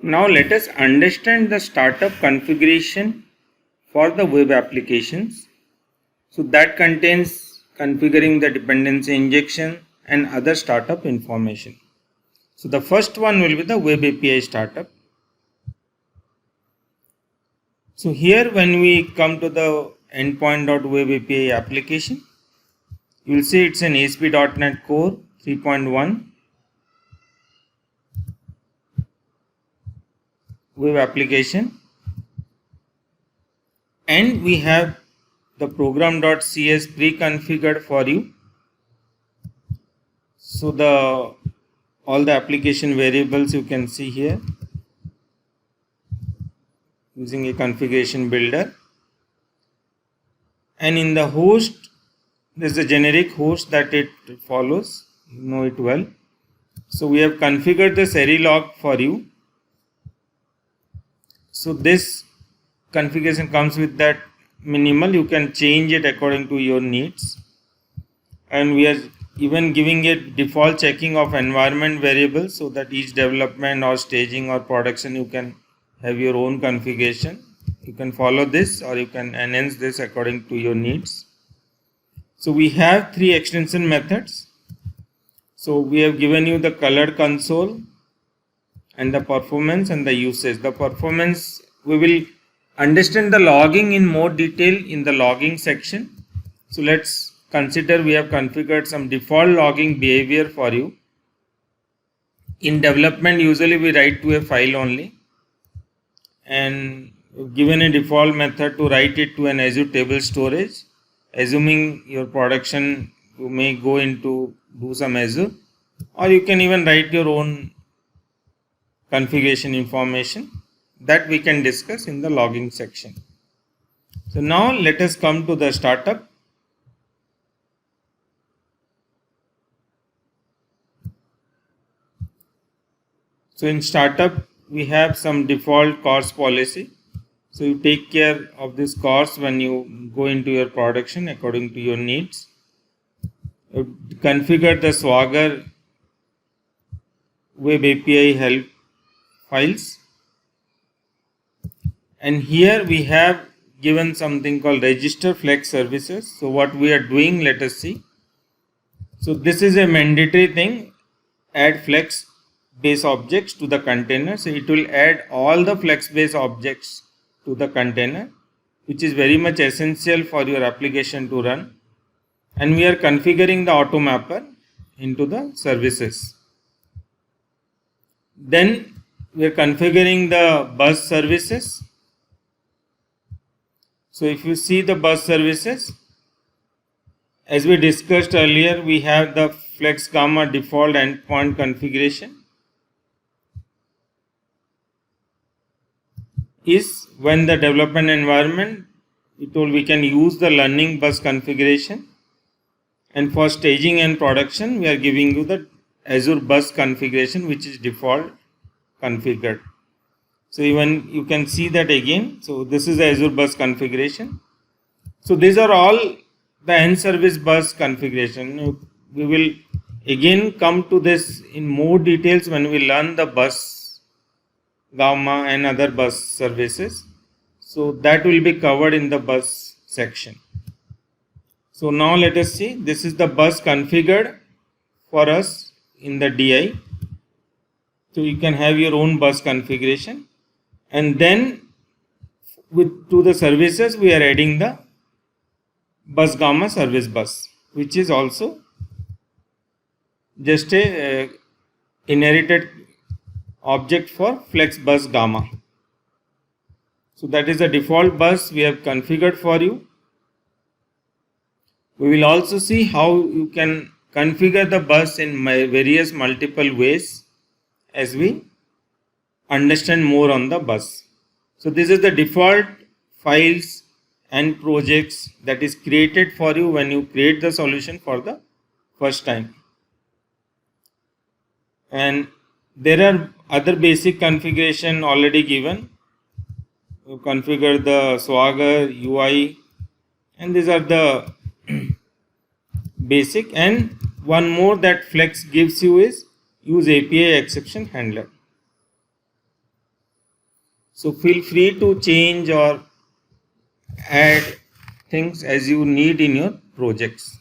Now let us understand the startup configuration for the web applications. So that contains configuring the dependency injection and other startup information. So the first one will be the web API startup. So here when we come to the endpoint.web API application, you will see it's an ASP.NET Core 3.1 web application, and we have the program.cs pre-configured for you. So all the application variables you can see here using a configuration builder, and in the host there is a generic host that it follows, you know it well. So we have configured the Serilog for you. So this configuration comes with that minimal, you can change it according to your needs, and we are even giving it default checking of environment variables so that each development or staging or production you can have your own configuration. You can follow this or you can enhance this according to your needs. So we have three extension methods. So we have given you the color console and the performance and the usage. The performance, we will understand the logging in more detail in the logging section. So let's consider we have configured some default logging behavior for you. In development, usually we write to a file only, and given a default method to write it to an Azure table storage. Assuming your production, you may go into do some Azure, or you can even write your own configuration information that we can discuss in the logging section. So now let us come to the startup. So in startup we have some default CORS policy. So you take care of this CORS when you go into your production according to your needs. You configure the Swagger web API help files, and here we have given something called register flex services. So what we are doing, let us see. So this is a mandatory thing, add flex base objects to the container. So it will add all the flex base objects to the container, which is very much essential for your application to run. And we are configuring the auto mapper into the services. Then we are configuring the bus services. So if you see the bus services, as we discussed earlier, we have the Flex Gamma default endpoint configuration is when the development environment, we can use the learning bus configuration, and for staging and production we are giving you the Azure bus configuration, which is default configured. So even you can see that again. So this is the Azure bus configuration. So these are all the end service bus configuration. We will again come to this in more details when we learn the bus Gamma and other bus services. So that will be covered in the bus section. So now let us see, this is the bus configured for us in the DI. So you can have your own bus configuration, and then to the services we are adding the bus Gamma service bus, which is also just a inherited object for Flex Bus Gamma. So that is the default bus we have configured for you. We will also see how you can configure the bus in various multiple ways as we understand more on the bus. So this is the default files and projects that is created for you when you create the solution for the first time. And there are other basic configuration already given. You configure the Swagger UI, and these are the basic. And one more that Flex gives you is use API exception handler. So feel free to change or add things as you need in your projects.